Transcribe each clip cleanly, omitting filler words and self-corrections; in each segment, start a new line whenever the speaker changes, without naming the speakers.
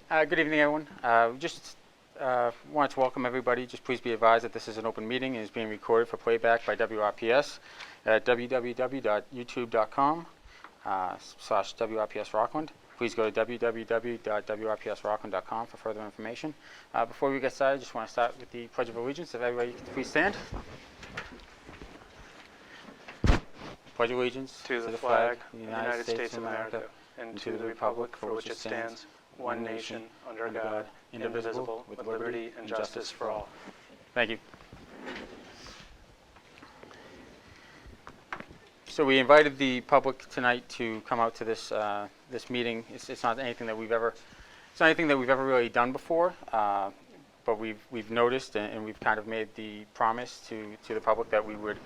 Good evening, everyone. Just wanted to welcome everybody. Just please be advised that this is an open meeting and is being recorded for playback by WRPS at www.youtube.com/WRPS Rocklin. Please go to www.wrpsrocklin.com for further information. Before we get started, I just want to start with the Pledge of Allegiance. If everybody could please stand. Pledge allegiance
to the flag of the United States of America and to the republic for which it stands, one nation, under God, indivisible, with liberty and justice for all.
Thank you. So we invited the public tonight to come out to this this meeting. It's not anything that we've ever really done before, but we've noticed and we've kind of made the promise to the public that we would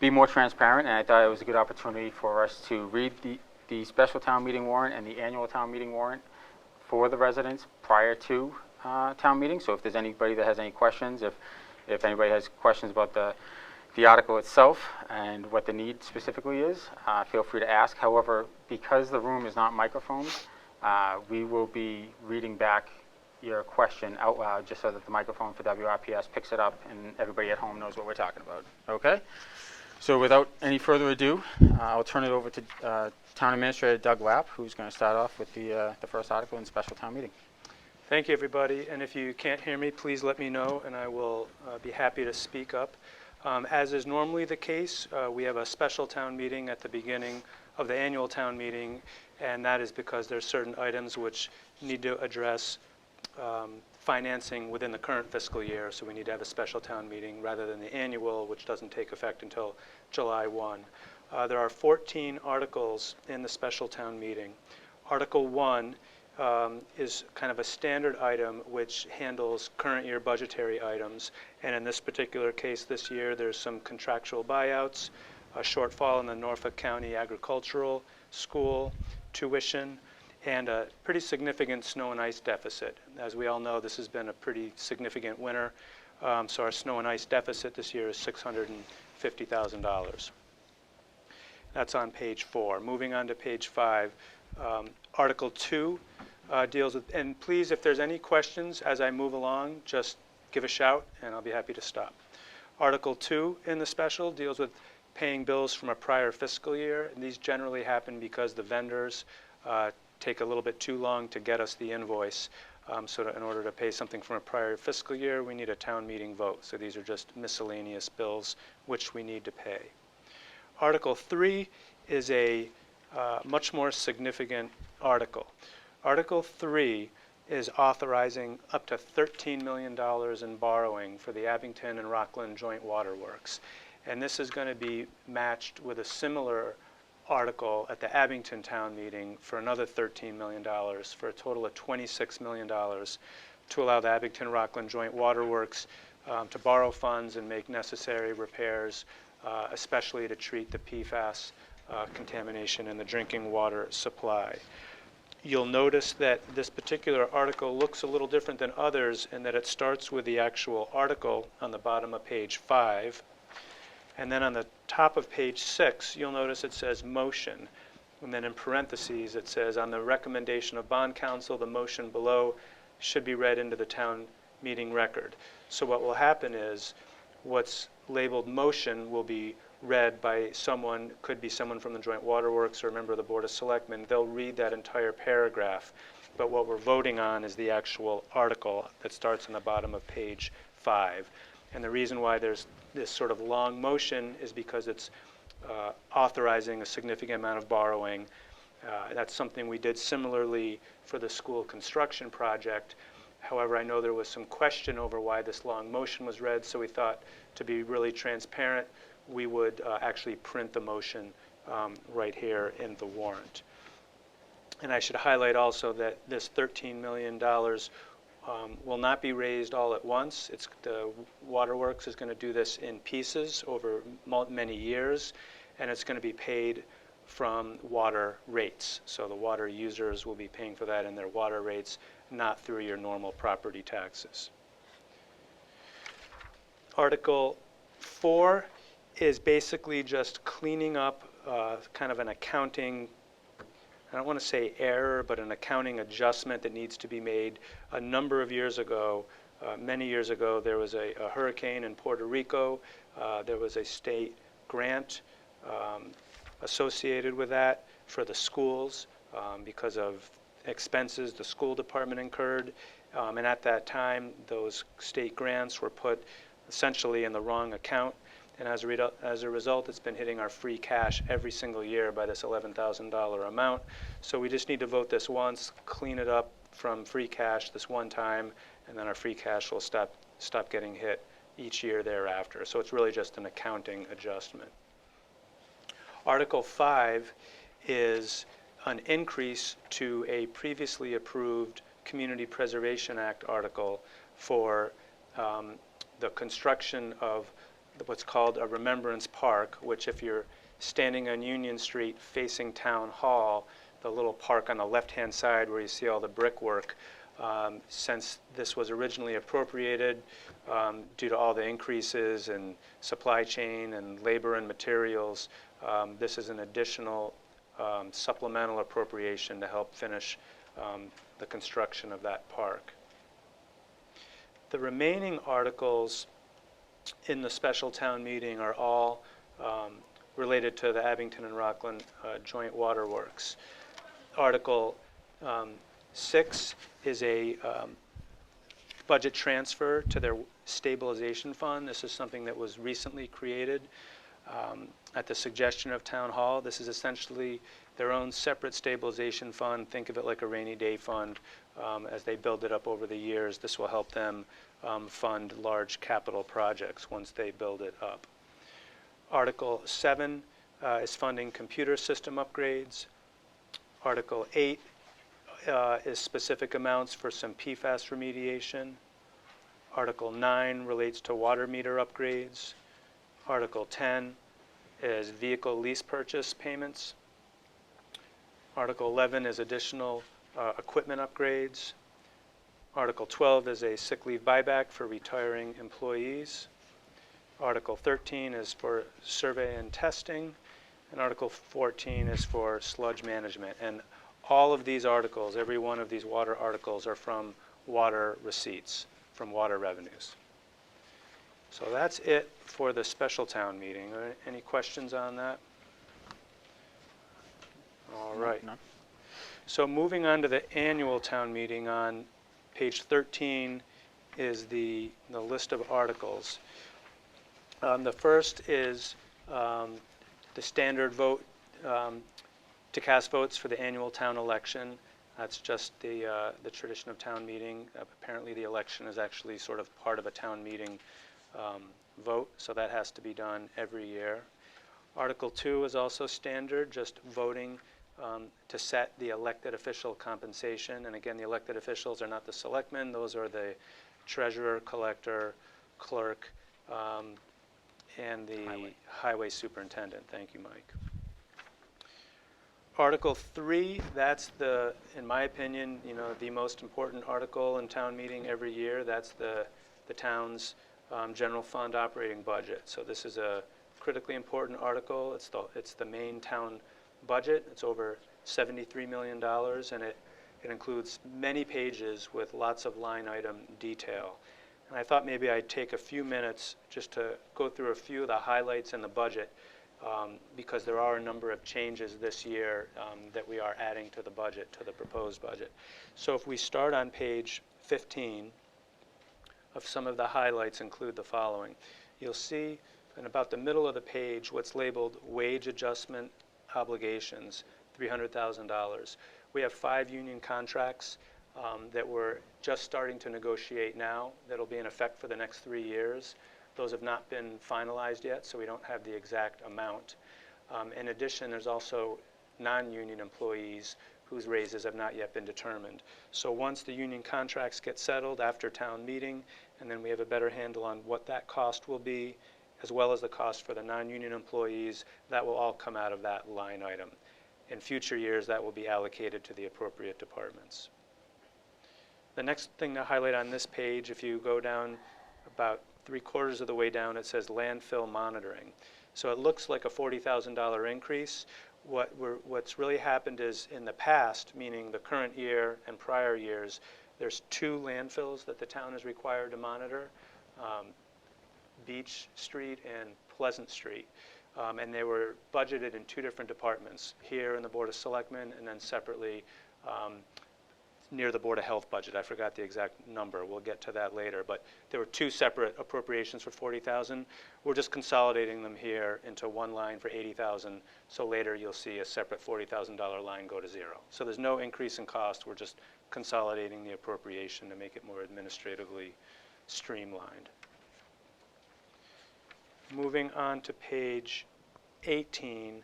be more transparent, and I thought it was a good opportunity for us to read the special town meeting warrant and the annual town meeting warrant for the residents prior to town meeting. So if there's anybody that has any questions, if anybody has questions about the article itself and what the need specifically is, feel free to ask. However, because the room is not microphoned, we will be reading back your question out loud just so that the microphone for WRPS picks it up and everybody at home knows what we're talking about. Okay? So without any further ado, I'll turn it over to Town Administrator Doug Lapp, who's going to start off with the first article in special town meeting.
Thank you, everybody. And if you can't hear me, please let me know, and I will be happy to speak up. As is normally the case, we have a special town meeting at the beginning of the annual town meeting, and that is because there's certain items which need to address financing within the current fiscal year, so we need to have a special town meeting rather than the annual, which doesn't take effect until July 1. There are 14 articles in the special town meeting. Article 1 is kind of a standard item which handles current year budgetary items, and in this particular case this year there's some contractual buyouts, a shortfall in the Norfolk County Agricultural School tuition, and a pretty significant snow and ice deficit. As we all know, this has been a pretty significant winter, so our snow and ice deficit this year is $650,000. That's on page 4. Moving on to page 5, Article 2 deals with, and please, if there's any questions as I move along, just give a shout and I'll be happy to stop. Article 2 in the special deals with paying bills from a prior fiscal year, and these generally happen because the vendors take a little bit too long to get us the invoice. So in order to pay something from a prior fiscal year, we need a town meeting vote. So these are just miscellaneous bills which we need to pay. Article 3 is a much more significant article. Article 3 is authorizing up to $13 million in borrowing for the Abington and Rocklin Joint Waterworks. And this is going to be matched with a similar article at the Abington town meeting for another $13 million, for a total of $26 million to allow the Abington Rocklin Joint Waterworks to borrow funds and make necessary repairs, especially to treat the PFAS contamination in the drinking water supply. You'll notice that this particular article looks a little different than others in that it starts with the actual article on the bottom of page 5. And then on the top of page 6, you'll notice it says motion. And then in parentheses, it says, on the recommendation of bond counsel, the motion below should be read into the town meeting record. So what will happen is what's labeled motion will be read by someone, could be someone from the Joint Waterworks or a member of the Board of Selectmen. They'll read that entire paragraph. But what we're voting on is the actual article that starts on the bottom of page 5. And the reason why there's this sort of long motion is because it's authorizing a significant amount of borrowing. That's something we did similarly for the school construction project. However, I know there was some question over why this long motion was read, so we thought to be really transparent, we would actually print the motion right here in the warrant. And I should highlight also that this $13 million will not be raised all at once. The Waterworks is going to do this in pieces over many years, and it's going to be paid from water rates. So the water users will be paying for that in their water rates, not through your normal property taxes. Article 4 is basically just cleaning up kind of an accounting I don't want to say error, but an accounting adjustment that needs to be made. A number of years ago, many years ago, there was a hurricane in Puerto Rico. There was a state grant associated with that for the schools because of expenses the school department incurred. And at that time, those state grants were put essentially in the wrong account. And as a result, it's been hitting our free cash every single year by this $11,000 amount. So we just need to vote this once, clean it up from free cash this one time, and then our free cash will stop getting hit each year thereafter. So it's really just an accounting adjustment. Article 5 is an increase to a previously approved Community Preservation Act article for the construction of what's called a Remembrance Park, which if you're standing on Union Street facing Town Hall, the little park on the left-hand side where you see all the brickwork, since this was originally appropriated due to all the increases in supply chain and labor and materials, this is an additional supplemental appropriation to help finish the construction of that park. The remaining articles in the special town meeting are all related to the Abington and Rocklin Joint Waterworks. Article 6 is a budget transfer to their stabilization fund. This is something that was recently created at the suggestion of Town Hall. This is essentially their own separate stabilization fund. Think of it like a rainy day fund. As they build it up over the years, this will help them fund large capital projects once they build it up. Article 7 is funding computer system upgrades. Article 8 is specific amounts for some PFAS remediation. Article 9 relates to water meter upgrades. Article 10 is vehicle lease purchase payments. Article 11 is additional equipment upgrades. Article 12 is a sick leave buyback for retiring employees. Article 13 is for survey and testing. And Article 14 is for sludge management. And all of these articles, every one of these water articles, are from water receipts, from water revenues. So that's it for the special town meeting. Any questions on that? All right.
No.
So moving on to the annual town meeting, on page 13 is the list of articles. The first is the standard vote to cast votes for the annual town election. That's just the tradition of town meeting. Apparently the election is actually sort of part of a town meeting vote, so that has to be done every year. Article 2 is also standard, just voting to set the elected official compensation. And again, the elected officials are not the selectmen, those are the treasurer, collector, clerk, and the highway superintendent. Thank you, Mike. Article 3, that's in my opinion, the most important article in town meeting every year. That's the town's general fund operating budget. So this is a critically important article. It's the main town budget. It's over $73 million, and it includes many pages with lots of line item detail. And I thought maybe I'd take a few minutes just to go through a few of the highlights in the budget, because there are a number of changes this year that we are adding to the budget, to the proposed budget. So if we start on page 15, of some of the highlights include the following. You'll see in about the middle of the page what's labeled wage adjustment obligations, $300,000. We have 5 union contracts that we're just starting to negotiate now that'll be in effect for the next 3 years. Those have not been finalized yet, so we don't have the exact amount. In addition, there's also non-union employees whose raises have not yet been determined. So once the union contracts get settled after town meeting, and then we have a better handle on what that cost will be, as well as the cost for the non-union employees, that will all come out of that line item. In future years, that will be allocated to the appropriate departments. The next thing to highlight on this page, if you go down about 3/4 of the way down, it says landfill monitoring. So it looks like a $40,000 increase. What's really happened is in the past, meaning the current year and prior years, there's 2 landfills that the town is required to monitor, Beach Street and Pleasant Street. And they were budgeted in 2 different departments, here in the Board of Selectmen and then separately near the Board of Health budget. I forgot the exact number. We'll get to that later. But there were 2 separate appropriations for $40,000. We're just consolidating them here into one line for $80,000. So later you'll see a separate $40,000 line go to 0. So there's no increase in cost. We're just consolidating the appropriation to make it more administratively streamlined. Moving on to page 18,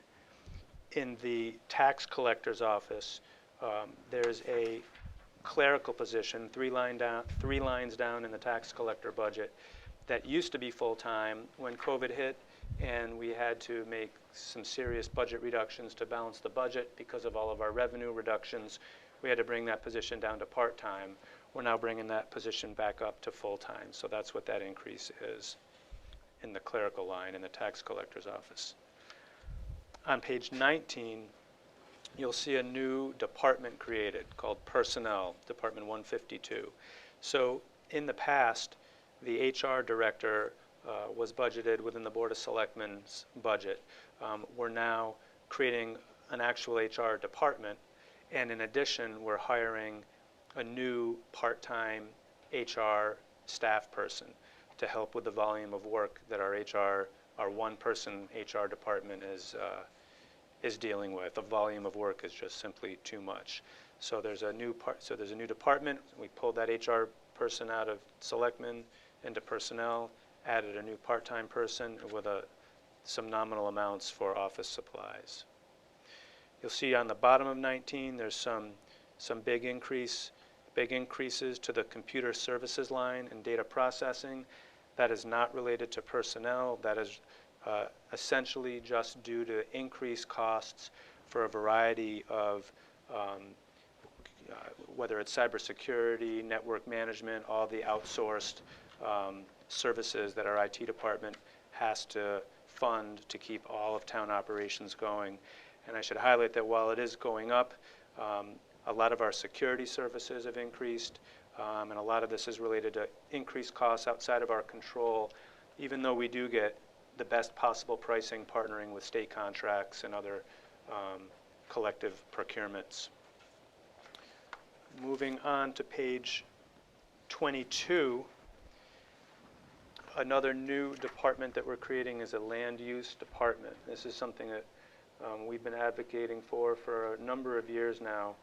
in the tax collector's office, there's a clerical position, 3 lines down in the tax collector budget that used to be full-time when COVID hit, and we had to make some serious budget reductions to balance the budget because of all of our revenue reductions. We had to bring that position down to part-time. We're now bringing that position back up to full-time, so that's what that increase is in the clerical line in the tax collector's office. On page 19, you'll see a new department created called Personnel, Department 152. So in the past, the HR director was budgeted within the Board of Selectmen's budget. We're now creating an actual HR department, and in addition, we're hiring a new part-time HR staff person to help with the volume of work that our one-person HR department is dealing with. The volume of work is just simply too much. So there's a new department. We pulled that HR person out of Selectmen into Personnel, added a new part-time person with some nominal amounts for office supplies. You'll see on the bottom of 19, there's some big increases to the computer services line and data processing. That is not related to personnel. That is essentially just due to increased costs for a variety of whether it's cybersecurity, network management, all the outsourced services that our IT department has to fund to keep all of town operations going. And I should highlight that while it is going up, a lot of our security services have increased, and a lot of this is related to increased costs outside of our control, even though we do get the best possible pricing partnering with state contracts and other collective procurements. Moving on to page 22, another new department that we're creating is a land use department. This is something that we've been advocating for a number of years now.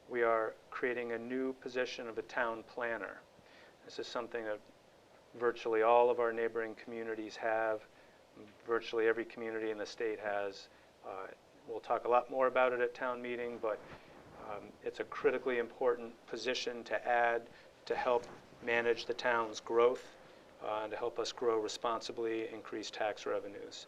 We are creating a new position of a town planner. This is something that virtually all of our neighboring communities have. Virtually every community in the state has. We'll talk a lot more about it at town meeting, but it's a critically important position to add to help manage the town's growth and to help us grow responsibly, increase tax revenues.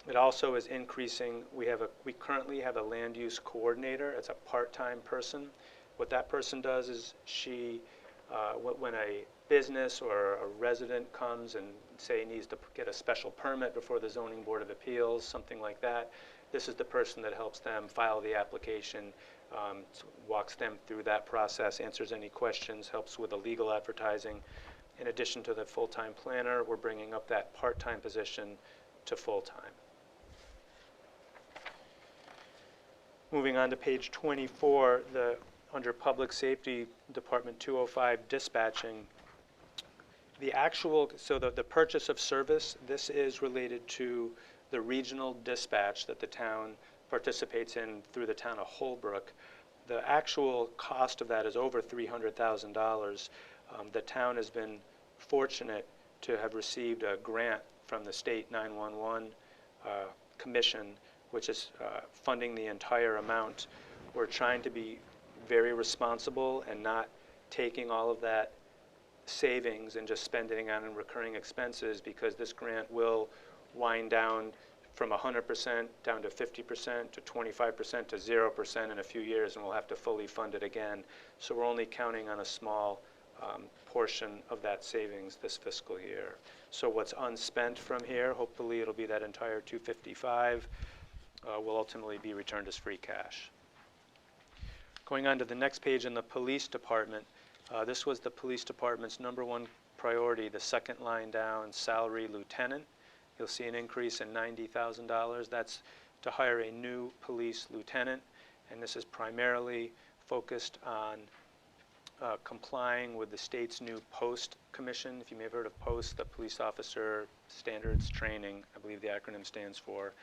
It also is increasing. We currently have a land use coordinator. It's a part-time person. What that person does is when a business or a resident comes and say needs to get a special permit before the Zoning Board of Appeals, something like that, this is the person that helps them file the application, walks them through that process, answers any questions, helps with the legal advertising. In addition to the full-time planner, we're bringing up that part-time position to full-time. Moving on to page 24, under Public Safety, Department 205, dispatching. The purchase of service, this is related to the regional dispatch that the town participates in through the town of Holbrook. The actual cost of that is over $300,000. The town has been fortunate to have received a grant from the state 911 commission, which is funding the entire amount. We're trying to be very responsible and not taking all of that savings and just spending on recurring expenses, because this grant will wind down from 100% down to 50% to 25% to 0% in a few years, and we'll have to fully fund it again. So we're only counting on a small portion of that savings this fiscal year. So what's unspent from here, hopefully it'll be that entire $255. will ultimately be returned as free cash. Going on to the next page in the police department, this was the police department's #1 priority, the second line down, salary lieutenant. You'll see an increase in $90,000. That's to hire a new police lieutenant, and this is primarily focused on complying with the state's new POST commission. If you may have heard of POST, the Police Officer Standards Training, I believe the acronym stands for.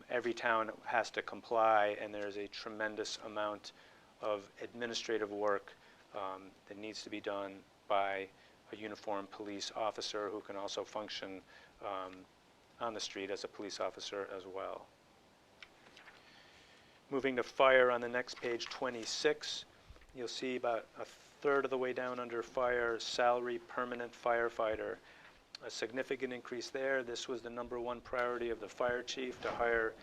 Every town has to comply, and there's a tremendous amount of administrative work that needs to be done by a uniformed police officer who can also function on the street as a police officer as well. Moving to fire on the next page, 26, you'll see about a third of the way down under fire, salary permanent firefighter. A significant increase there. This was the #1 priority of the fire chief, to hire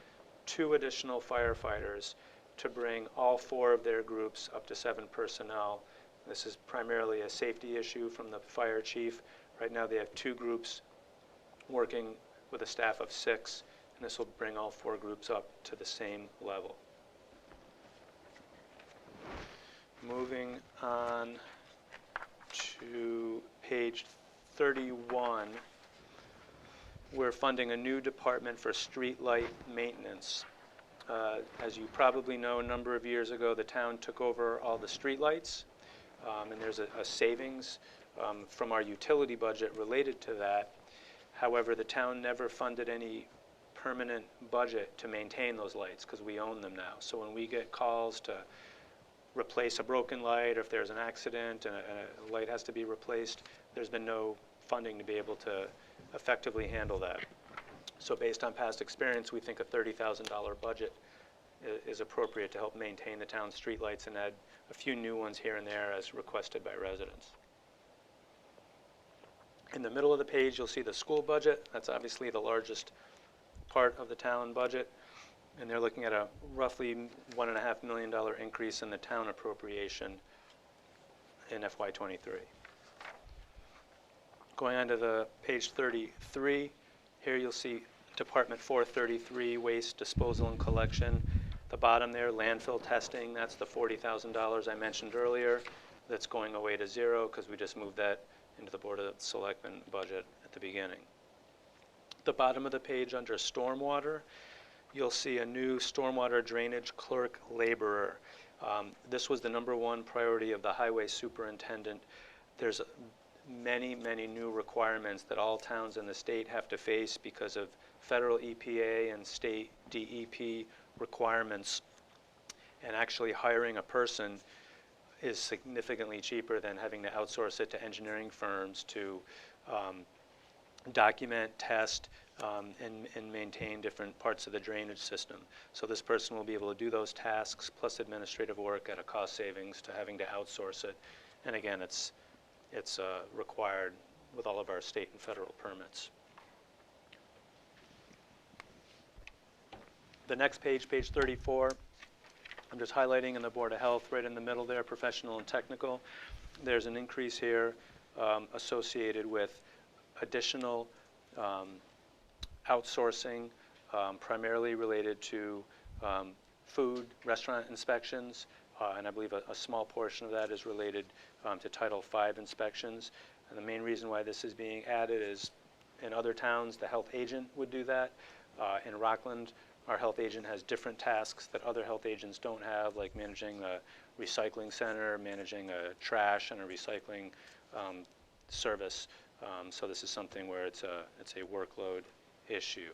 2 additional firefighters to bring all 4 of their groups up to 7 personnel. This is primarily a safety issue from the fire chief. Right now they have 2 groups working with a staff of 6, and this will bring all 4 groups up to the same level. Moving on to page 31, we're funding a new department for street light maintenance. As you probably know, a number of years ago, the town took over all the street lights, and there's a savings from our utility budget related to that. However, the town never funded any permanent budget to maintain those lights because we own them now. So when we get calls to replace a broken light, or if there's an accident and a light has to be replaced, there's been no funding to be able to effectively handle that. So based on past experience, we think a $30,000 budget is appropriate to help maintain the town's streetlights and add a few new ones here and there as requested by residents. In the middle of the page, you'll see the school budget. That's obviously the largest part of the town budget. And they're looking at a roughly $1.5 million increase in the town appropriation in FY23. Going on to the page 33, here you'll see Department 433, Waste Disposal and Collection. The bottom there, landfill testing, that's the $40,000 I mentioned earlier. That's going away to 0 because we just moved that into the Board of Selectmen budget at the beginning. The bottom of the page under stormwater, you'll see a new stormwater drainage clerk laborer. This was the #1 priority of the highway superintendent. There's many new requirements that all towns in the state have to face because of federal EPA and state DEP requirements. And actually hiring a person is significantly cheaper than having to outsource it to engineering firms to document, test, and maintain different parts of the drainage system. So this person will be able to do those tasks plus administrative work at a cost savings to having to outsource it. And again, it's required with all of our state and federal permits. The next page, page 34, I'm just highlighting in the Board of Health, right in the middle there, professional and technical. There's an increase here associated with additional outsourcing, primarily related to food, restaurant inspections, and I believe a small portion of that is related to Title V inspections. And the main reason why this is being added is in other towns, the health agent would do that. In Rocklin, our health agent has different tasks that other health agents don't have, like managing a recycling center, managing a trash and a recycling service. So this is something where it's a workload issue.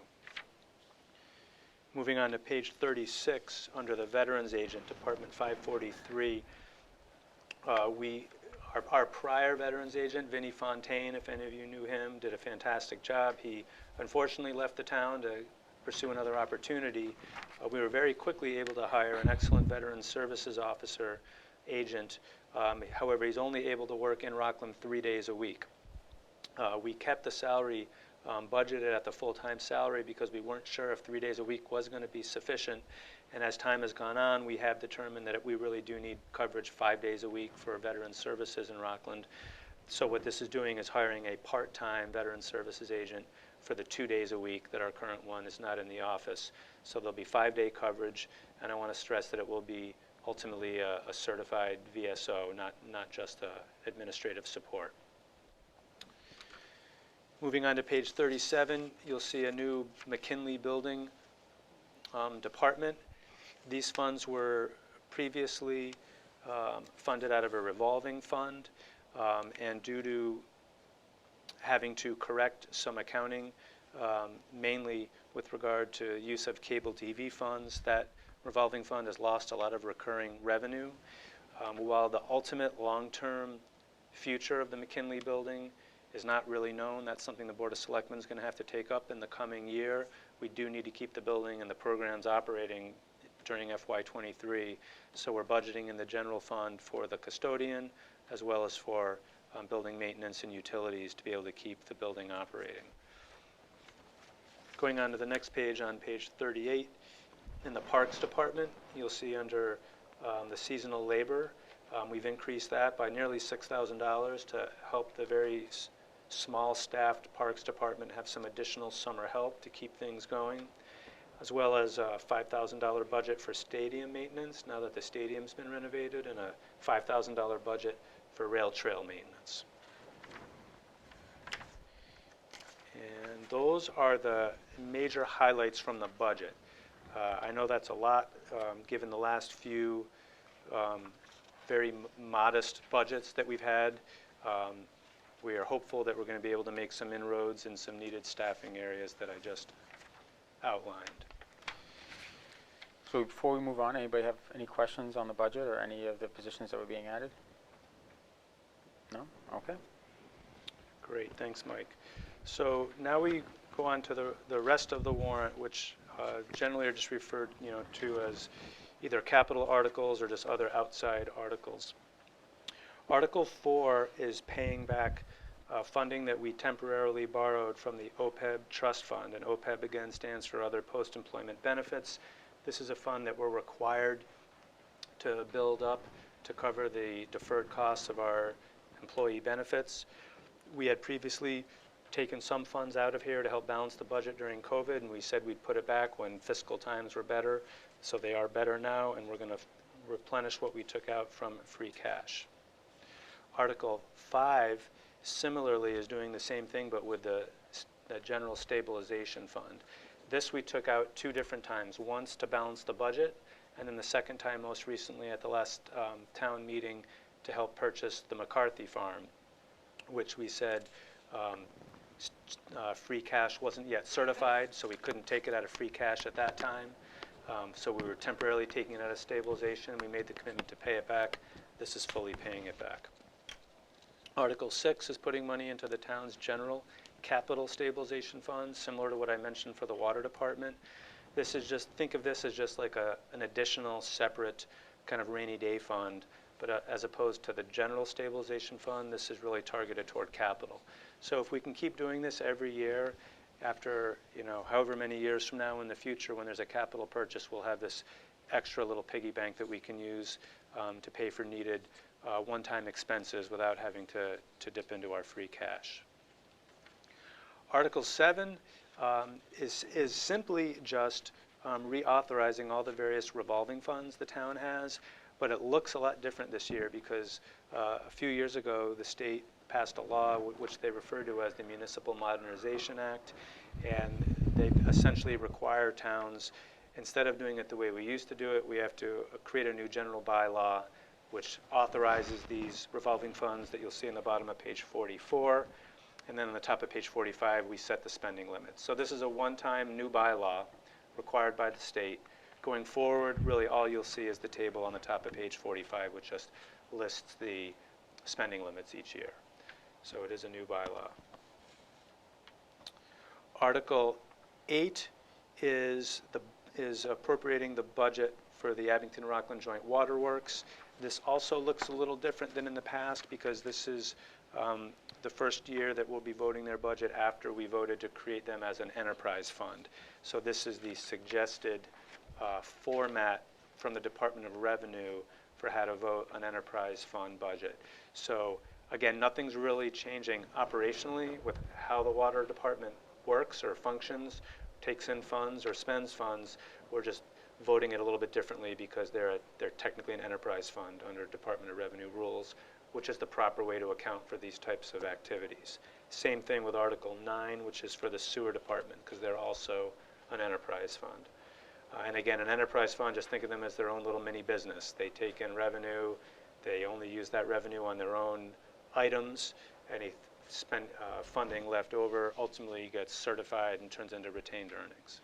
Moving on to page 36, under the Veterans Agent, Department 543, our prior Veterans Agent, Vinnie Fontaine, if any of you knew him, did a fantastic job. He unfortunately left the town to pursue another opportunity. We were very quickly able to hire an excellent Veterans Services Officer agent. However, he's only able to work in Rocklin 3 days a week. We kept the salary budgeted at the full-time salary because we weren't sure if 3 days a week was going to be sufficient. And as time has gone on, we have determined that we really do need coverage 5 days a week for Veterans Services in Rocklin. So what this is doing is hiring a part-time Veterans Services agent for the 2 days a week that our current one is not in the office. So there'll be 5-day coverage, and I want to stress that it will be ultimately a certified VSO, not just administrative support. Moving on to page 37, you'll see a new McKinley building department. These funds were previously funded out of a revolving fund, and due to having to correct some accounting, mainly with regard to use of cable TV funds, that revolving fund has lost a lot of recurring revenue. While the ultimate long-term future of the McKinley building is not really known, that's something the Board of Selectmen is going to have to take up in the coming year. We do need to keep the building and the programs operating during FY23, so we're budgeting in the general fund for the custodian as well as for building maintenance and utilities to be able to keep the building operating. Going on to the next page, on page 38, in the Parks Department, you'll see under the seasonal labor, we've increased that by nearly $6,000 to help the very small staffed Parks Department have some additional summer help to keep things going, as well as a $5,000 budget for stadium maintenance now that the stadium's been renovated, and a $5,000 budget for rail trail maintenance. And those are the major highlights from the budget. I know that's a lot, given the last few very modest budgets that we've had. We are hopeful that we're going to be able to make some inroads in some needed staffing areas that I just outlined.
So before we move on, anybody have any questions on the budget or any of the positions that were being added? No? Okay.
Great, thanks, Mike. So now we go on to the rest of the warrant, which generally are just referred to as either capital articles or just other outside articles. Article 4 is paying back funding that we temporarily borrowed from the OPEB trust fund, and OPEB again stands for Other Post-Employment Benefits. This is a fund that we're required to build up to cover the deferred costs of our employee benefits. We had previously taken some funds out of here to help balance the budget during COVID, and we said we'd put it back when fiscal times were better, so they are better now, and we're going to replenish what we took out from free cash. Article 5 similarly is doing the same thing, but with the general stabilization fund. This we took out 2 different times, once to balance the budget, and then the second time most recently at the last town meeting to help purchase the McCarthy farm, which we said free cash wasn't yet certified, so we couldn't take it out of free cash at that time. So we were temporarily taking it out of stabilization. We made the commitment to pay it back. This is fully paying it back. Article 6 is putting money into the town's general capital stabilization fund, similar to what I mentioned for the water department. This is just, think of this as just like an additional separate kind of rainy day fund, but as opposed to the general stabilization fund, this is really targeted toward capital. So if we can keep doing this every year, after however many years from now in the future when there's a capital purchase, we'll have this extra little piggy bank that we can use to pay for needed one-time expenses without having to dip into our free cash. Article 7 is simply just reauthorizing all the various revolving funds the town has, but it looks a lot different this year because a few years ago the state passed a law which they refer to as the Municipal Modernization Act, and they essentially require towns, instead of doing it the way we used to do it, we have to create a new general bylaw which authorizes these revolving funds that you'll see in the bottom of page 44, and then on the top of page 45 we set the spending limits. So this is a one-time new bylaw required by the state. Going forward, really all you'll see is the table on the top of page 45, which just lists the spending limits each year. So it is a new bylaw. Article 8 is appropriating the budget for the Abington-Rocklin Joint Waterworks. This also looks a little different than in the past because this is the first year that we'll be voting their budget after we voted to create them as an enterprise fund. So this is the suggested format from the Department of Revenue for how to vote an enterprise fund budget. So again, nothing's really changing operationally with how the water department works or functions, takes in funds or spends funds. We're just voting it a little bit differently because they're technically an enterprise fund under Department of Revenue rules, which is the proper way to account for these types of activities. Same thing with Article 9, which is for the sewer department, because they're also an enterprise fund. And again, an enterprise fund, just think of them as their own little mini business. They take in revenue, they only use that revenue on their own items. Any funding left over ultimately gets certified and turns into retained earnings.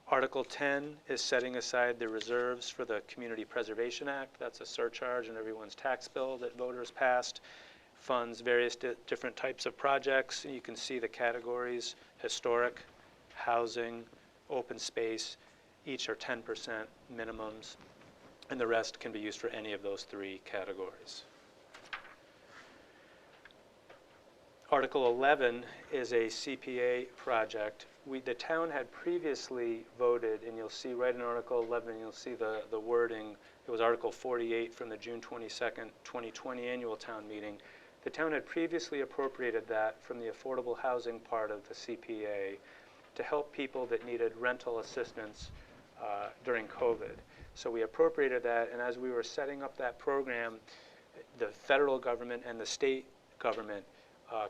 Article 10 is setting aside the reserves for the Community Preservation Act. That's a surcharge in everyone's tax bill that voters passed. Funds various different types of projects. You can see the categories: historic, housing, open space. Each are 10% minimums, and the rest can be used for any of those three categories. Article 11 is a CPA project. The town had previously voted, and you'll see right in Article 11, you'll see the wording. It was Article 48 from the June 22nd, 2020 annual town meeting. The town had previously appropriated that from the affordable housing part of the CPA to help people that needed rental assistance during COVID. So we appropriated that, and as we were setting up that program, the federal government and the state government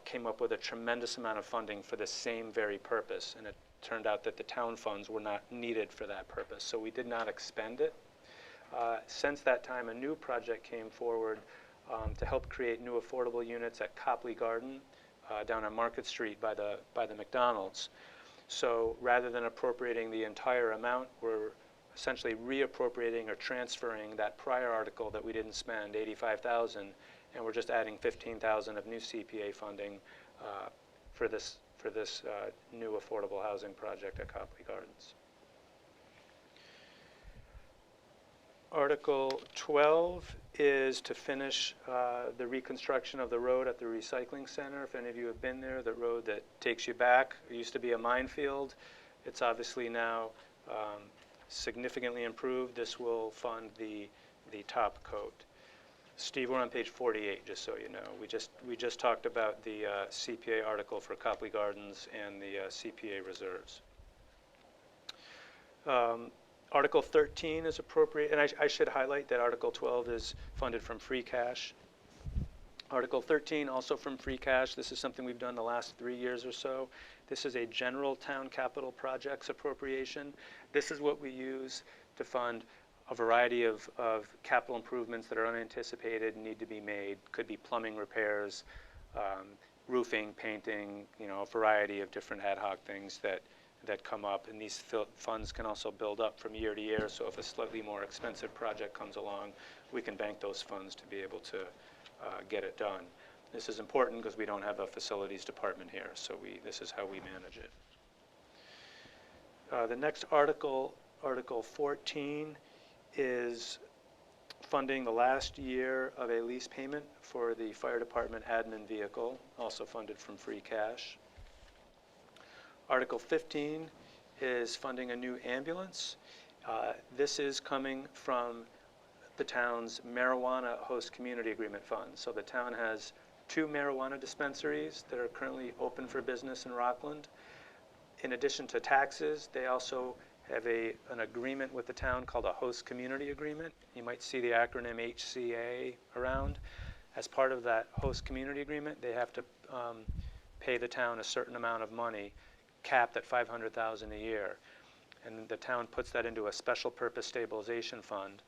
came up with a tremendous amount of funding for the same very purpose, and it turned out that the town funds were not needed for that purpose, so we did not expend it. Since that time, a new project came forward to help create new affordable units at Copley Garden down on Market Street by the McDonald's. So rather than appropriating the entire amount, we're essentially reappropriating or transferring that prior article that we didn't spend, $85,000, and we're just adding $15,000 of new CPA funding for this new affordable housing project at Copley Gardens. Article 12 is to finish the reconstruction of the road at the recycling center. If any of you have been there, the road that takes you back, it used to be a minefield. It's obviously now significantly improved. This will fund the top coat. Steve, we're on page 48, just so you know. We just talked about the CPA article for Copley Gardens and the CPA reserves. Article 13 is appropriate, and I should highlight that Article 12 is funded from free cash. Article 13 also from free cash. This is something we've done the last 3 years or so. This is a general town capital projects appropriation. This is what we use to fund a variety of capital improvements that are unanticipated and need to be made. Could be plumbing repairs, roofing, painting, a variety of different ad hoc things that come up. And these funds can also build up from year to year. So if a slightly more expensive project comes along, we can bank those funds to be able to get it done. This is important because we don't have a facilities department here. So this is how we manage it. The next article, Article 14, is funding the last year of a lease payment for the fire department admin vehicle, also funded from free cash. Article 15 is funding a new ambulance. This is coming from the town's marijuana host community agreement fund. So the town has 2 marijuana dispensaries that are currently open for business in Rocklin. In addition to taxes, they also have an agreement with the town called a host community agreement. You might see the acronym HCA around. As part of that host community agreement, they have to pay the town a certain amount of money, capped at $500,000 a year. And the town puts that into a special purpose stabilization fund,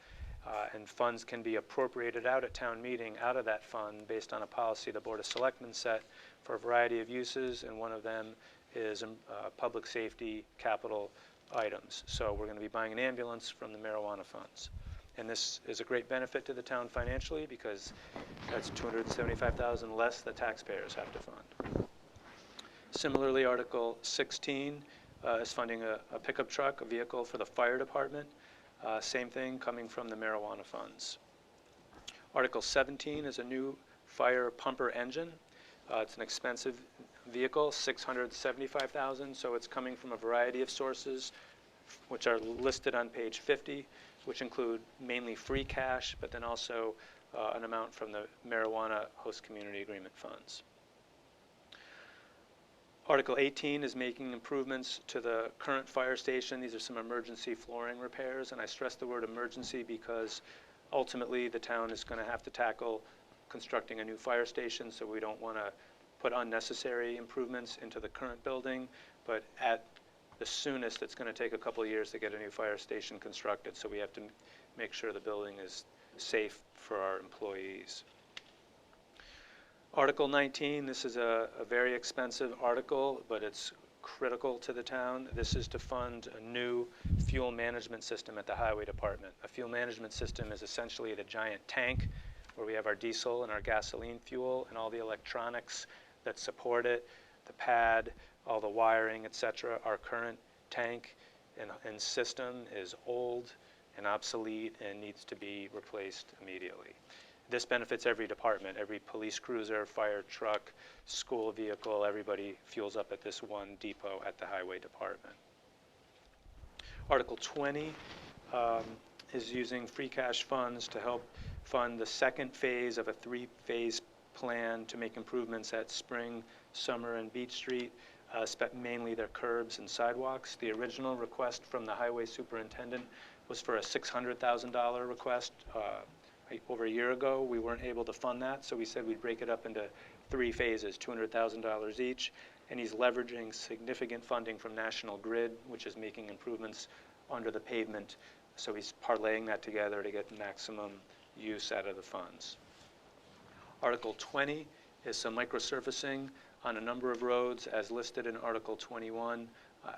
and funds can be appropriated out at town meeting out of that fund based on a policy the Board of Selectmen set for a variety of uses, and one of them is public safety capital items. So we're going to be buying an ambulance from the marijuana funds. And this is a great benefit to the town financially because that's $275,000 less the taxpayers have to fund. Similarly, Article 16 is funding a pickup truck, a vehicle for the fire department. Same thing coming from the marijuana funds. Article 17 is a new fire pumper engine. It's an expensive vehicle, $675,000, so it's coming from a variety of sources, which are listed on page 50, which include mainly free cash, but then also an amount from the marijuana host community agreement funds. Article 18 is making improvements to the current fire station. These are some emergency flooring repairs, and I stress the word emergency because ultimately the town is going to have to tackle constructing a new fire station, so we don't want to put unnecessary improvements into the current building, but at the soonest, it's going to take a couple of years to get a new fire station constructed, so we have to make sure the building is safe for our employees. Article 19, this is a very expensive article, but it's critical to the town. This is to fund a new fuel management system at the highway department. A fuel management system is essentially the giant tank where we have our diesel and our gasoline fuel and all the electronics that support it, the pad, all the wiring, etc. Our current tank and system is old and obsolete and needs to be replaced immediately. This benefits every department, every police cruiser, fire truck, school vehicle, everybody fuels up at this one depot at the highway department. Article 20 is using free cash funds to help fund the second phase of a three-phase plan to make improvements at Spring, Summer, and Beach Street, mainly their curbs and sidewalks. The original request from the highway superintendent was for a $600,000 request. Over a year ago, we weren't able to fund that, so we said we'd break it up into three phases, $200,000 each, and he's leveraging significant funding from National Grid, which is making improvements under the pavement, so he's parlaying that together to get maximum use out of the funds. Article 20 is some microsurfacing on a number of roads as listed in Article 21.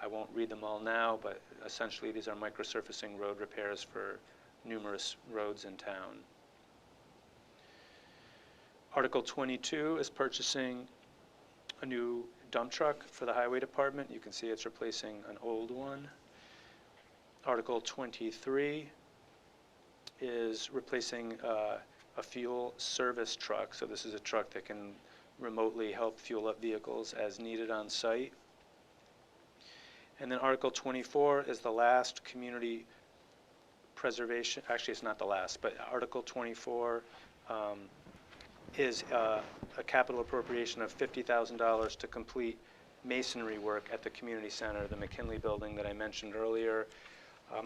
I won't read them all now, but essentially these are microsurfacing road repairs for numerous roads in town. Article 22 is purchasing a new dump truck for the highway department. You can see it's replacing an old one. Article 23 is replacing a fuel service truck. So this is a truck that can remotely help fuel up vehicles as needed on site. And then Article 24 is the last community preservation, actually it's not the last, but Article 24 is a capital appropriation of $50,000 to complete masonry work at the community center, the Mckinley building that I mentioned earlier.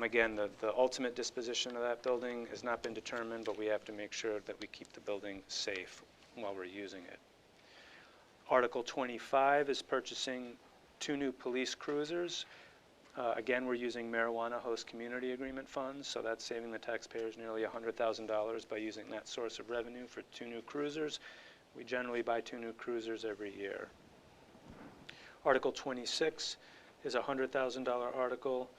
Again, the ultimate disposition of that building has not been determined, but we have to make sure that we keep the building safe while we're using it. Article 25 is purchasing 2 new police cruisers. Again, we're using marijuana host community agreement funds, so that's saving the taxpayers nearly $100,000 by using that source of revenue for 2 new cruisers. We generally buy 2 new cruisers every year. Article 26 is a $100,000 article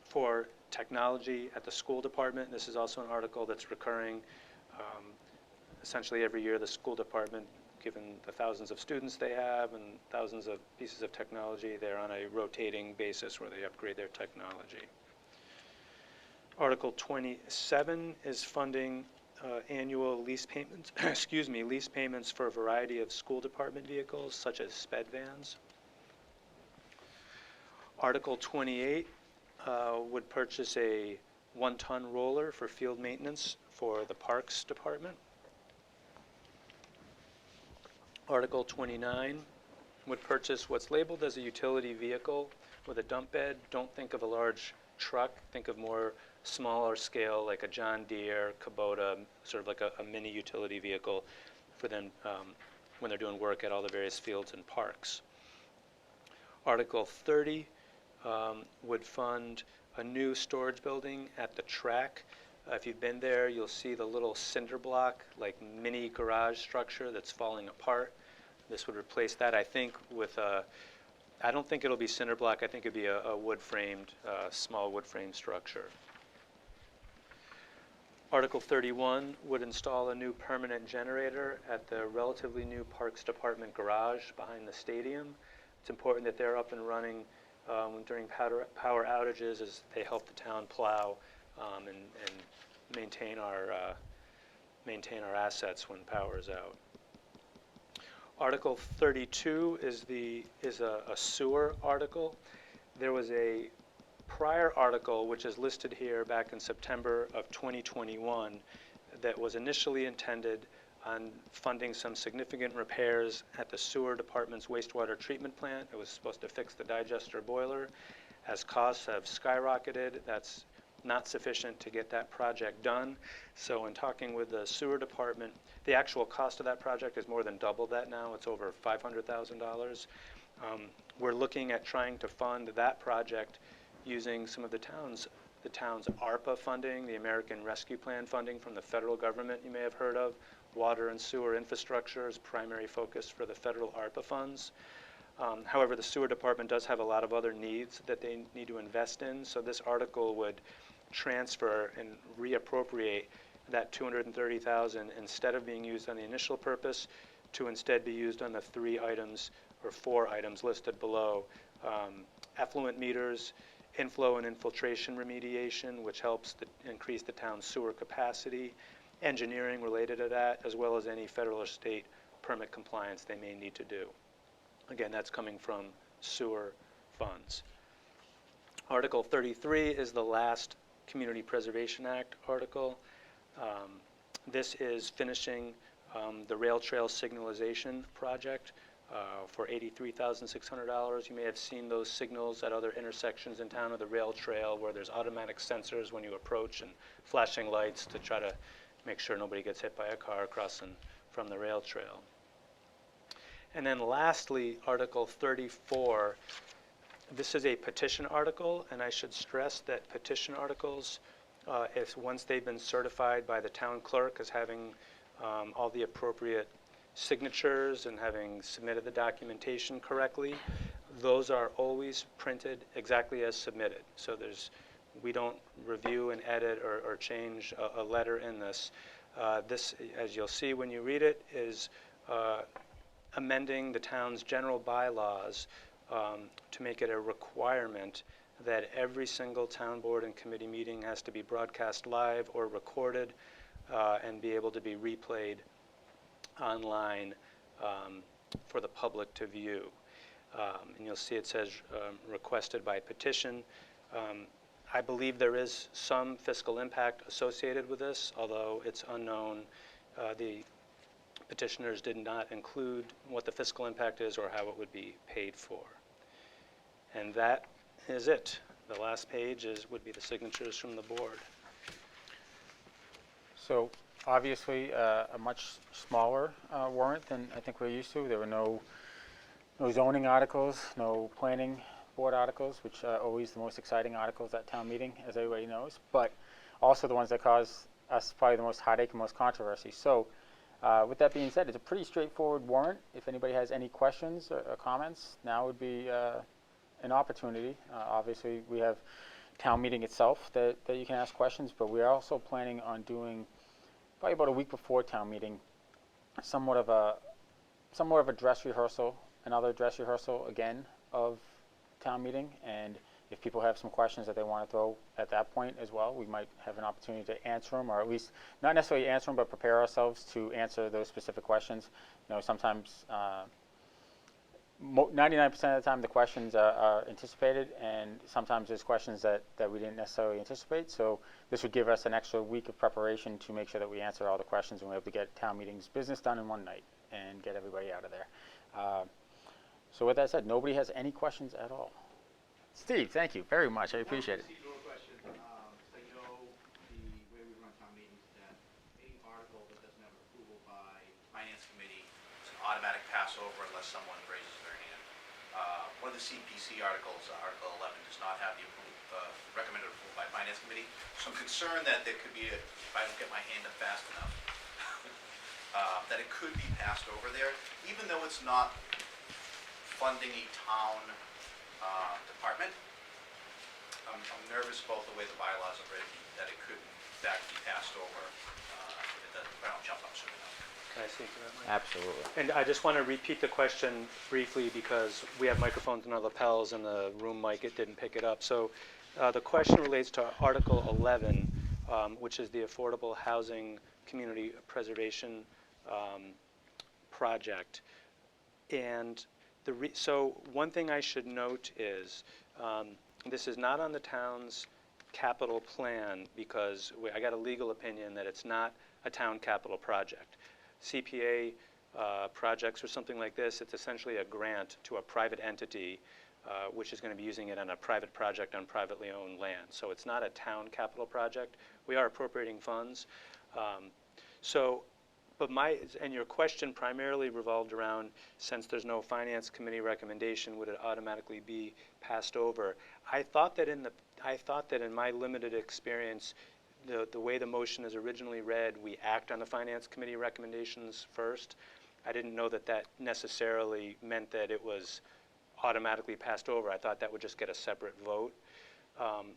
for technology at the school department. This is also an article that's recurring. Essentially every year the school department, given the thousands of students they have and thousands of pieces of technology, they're on a rotating basis where they upgrade their technology. Article 27 is funding annual lease payments, lease payments for a variety of school department vehicles, such as sped vans. Article 28 would purchase a 1-ton roller for field maintenance for the Parks Department. Article 29 would purchase what's labeled as a utility vehicle with a dump bed. Don't think of a large truck. Think of more smaller scale, like a John Deere, Kubota, sort of like a mini utility vehicle for them when they're doing work at all the various fields and parks. Article 30 would fund a new storage building at the track. If you've been there, you'll see the little cinder block, like mini garage structure that's falling apart. This would replace that, I think, with a, I don't think it'll be cinder block, I think it'd be a wood-framed, small wood-frame structure. Article 31 would install a new permanent generator at the relatively new Parks Department garage behind the stadium. It's important that they're up and running during power outages as they help the town plow and maintain our assets when power is out. Article 32 is a sewer article. There was a prior article which is listed here back in September of 2021 that was initially intended on funding some significant repairs at the sewer department's wastewater treatment plant. It was supposed to fix the digester boiler. As costs have skyrocketed, that's not sufficient to get that project done. So in talking with the sewer department, the actual cost of that project is more than double that now. It's over $500,000. We're looking at trying to fund that project using some of the town's ARPA funding, the American Rescue Plan funding from the federal government you may have heard of. Water and sewer infrastructure is primary focus for the federal ARPA funds. However, the sewer department does have a lot of other needs that they need to invest in, so this article would transfer and reappropriate that $230,000 instead of being used on the initial purpose to instead be used on the 3 items or 4 items listed below. Effluent meters, inflow and infiltration remediation, which helps increase the town's sewer capacity, engineering related to that, as well as any federal or state permit compliance they may need to do. Again, that's coming from sewer funds. Article 33 is the last Community Preservation Act article. This is finishing the rail trail signalization project for $83,600. You may have seen those signals at other intersections in town of the rail trail where there's automatic sensors when you approach and flashing lights to try to make sure nobody gets hit by a car crossing from the rail trail. And then lastly, Article 34. This is a petition article, and I should stress that petition articles, once they've been certified by the town clerk as having all the appropriate signatures and having submitted the documentation correctly, those are always printed exactly as submitted. So we don't review and edit or change a letter in this. This, as you'll see when you read it, is amending the town's general bylaws to make it a requirement that every single town board and committee meeting has to be broadcast live or recorded and be able to be replayed online for the public to view. And you'll see it says requested by petition. I believe there is some fiscal impact associated with this, although it's unknown. The petitioners did not include what the fiscal impact is or how it would be paid for. And that is it. The last page would be the signatures from the board.
So obviously a much smaller warrant than I think we're used to. There were no zoning articles, no planning board articles, which are always the most exciting articles at town meeting, as everybody knows, but also the ones that cause us probably the most heartache and most controversy. So with that being said, it's a pretty straightforward warrant. If anybody has any questions or comments, now would be an opportunity. Obviously, we have town meeting itself that you can ask questions, but we are also planning on doing, probably about a week before town meeting, somewhat of a dress rehearsal, another dress rehearsal again of town meeting. And if people have some questions that they want to throw at that point as well, we might have an opportunity to answer them, or at least not necessarily answer them, but prepare ourselves to answer those specific questions. You know, sometimes 99% of the time the questions are anticipated, and sometimes there's questions that we didn't necessarily anticipate. So this would give us an extra week of preparation to make sure that we answer all the questions and we're able to get town meeting's business done in one night and get everybody out of there. So with that said, nobody has any questions at all. Steve, thank you very much. I appreciate it.
Procedural question. So you know the way we run town meetings is that any article that doesn't have approval by Finance Committee is an automatic pass over unless someone raises their hand. One of the CPC articles, Article 11, does not have the recommended approval by Finance Committee. So I'm concerned that there could be, if I don't get my hand up fast enough, that it could be passed over there, even though it's not funding a town department. I'm nervous about the way the bylaws are written, that it could in fact be passed over if I don't jump up soon enough.
Can I speak to that, Mike?
Absolutely.
And I just want to repeat the question briefly because we have microphones in our lapels and the room mic, it didn't pick it up. So the question relates to Article 11, which is the Affordable Housing Community Preservation Project. And so one thing I should note is this is not on the town's capital plan because I got a legal opinion that it's not a town capital project. CPA projects or something like this, it's essentially a grant to a private entity which is going to be using it on a private project on privately owned land. So it's not a town capital project. We are appropriating funds. And your question primarily revolved around, since there's no finance committee recommendation, would it automatically be passed over? I thought that in my limited experience, the way the motion is originally read, we act on the finance committee recommendations first. I didn't know that that necessarily meant that it was automatically passed over. I thought that would just get a separate vote.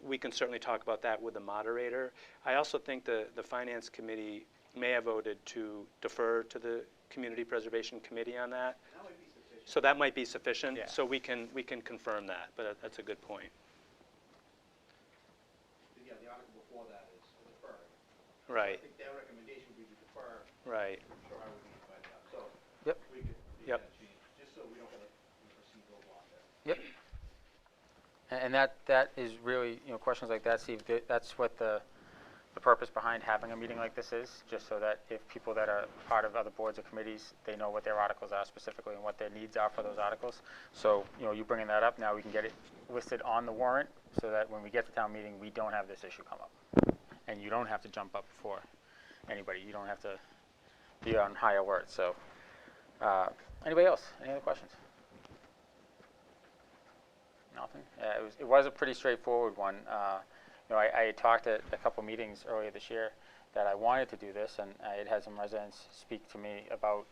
We can certainly talk about that with the moderator. I also think the finance committee may have voted to defer to the Community Preservation Committee on that.
That might be sufficient.
So that might be sufficient.
Yeah.
So we can confirm that, but that's a good point.
Yeah, the article before that is deferred.
Right.
I think their recommendation would be to defer.
Right.
I'm sure I would be invited up. So
Yep.
we could make
Yep.
that change, just so we don't get a procedural block there.
Yep. And that is really, questions like that, Steve, that's what the purpose behind having a meeting like this is, just so that if people that are part of other boards or committees, they know what their articles are specifically and what their needs are for those articles. So, you bringing that up, now we can get it listed on the warrant so that when we get to town meeting, we don't have this issue come up. And you don't have to jump up before anybody. You don't have to be on high alert. So, anybody else? Any other questions? Nothing? It was a pretty straightforward one. I had talked at a couple meetings earlier this year that I wanted to do this, and I had had some residents speak to me about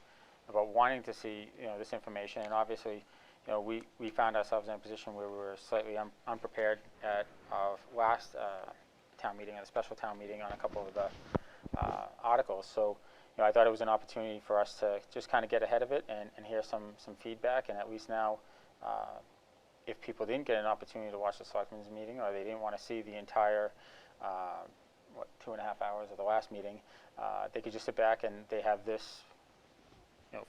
wanting to see this information. And obviously, we found ourselves in a position where we were slightly unprepared at our last town meeting, at a special town meeting, on a couple of the articles. So, I thought it was an opportunity for us to just kind of get ahead of it and hear some feedback, and at least now. If people didn't get an opportunity to watch the selectmen's meeting, or they didn't want to see the entire 2.5 hours of the last meeting, they could just sit back and they have this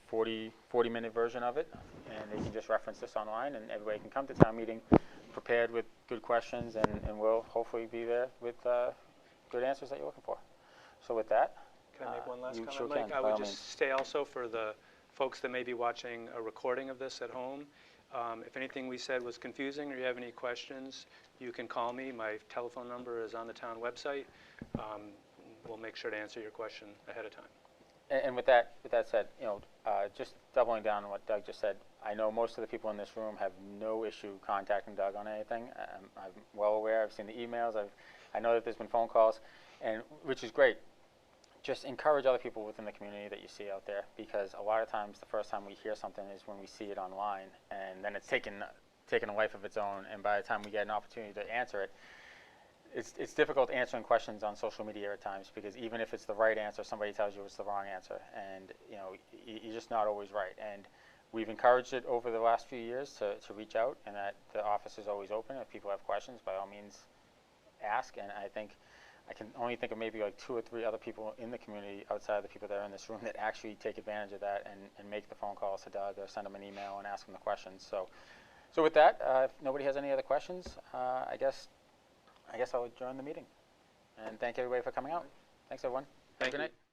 40-minute version of it, and they can just reference this online, and everybody can come to town meeting prepared with good questions, and we'll hopefully be there with good answers that you're looking for. So with that,
Can I make one last
you
comment,
sure
Mike?
can,
I
by all
would
means.
just say also for the folks that may be watching a recording of this at home, if anything we said was confusing or you have any questions, you can call me. My telephone number is on the town website. We'll make sure to answer your question ahead of time.
And with that said, just doubling down on what Doug just said, I know most of the people in this room have no issue contacting Doug on anything. I'm well aware. I've seen the emails. I know that there's been phone calls, and which is great. Just encourage other people within the community that you see out there, because a lot of times the first time we hear something is when we see it online, and then it's taken a life of its own, and by the time we get an opportunity to answer it, it's difficult answering questions on social media at times, because even if it's the right answer, somebody tells you it's the wrong answer, and you're just not always right. And we've encouraged it over the last few years to reach out, and that the office is always open. If people have questions, by all means ask. And I can only think of maybe like 2 or 3 other people in the community outside of the people that are in this room that actually take advantage of that and make the phone calls to Doug or send him an email and ask him the questions. So with that, if nobody has any other questions, I guess I'll adjourn the meeting. And thank everybody for coming out. Thanks, everyone. Have a
Thank
good
you.
night.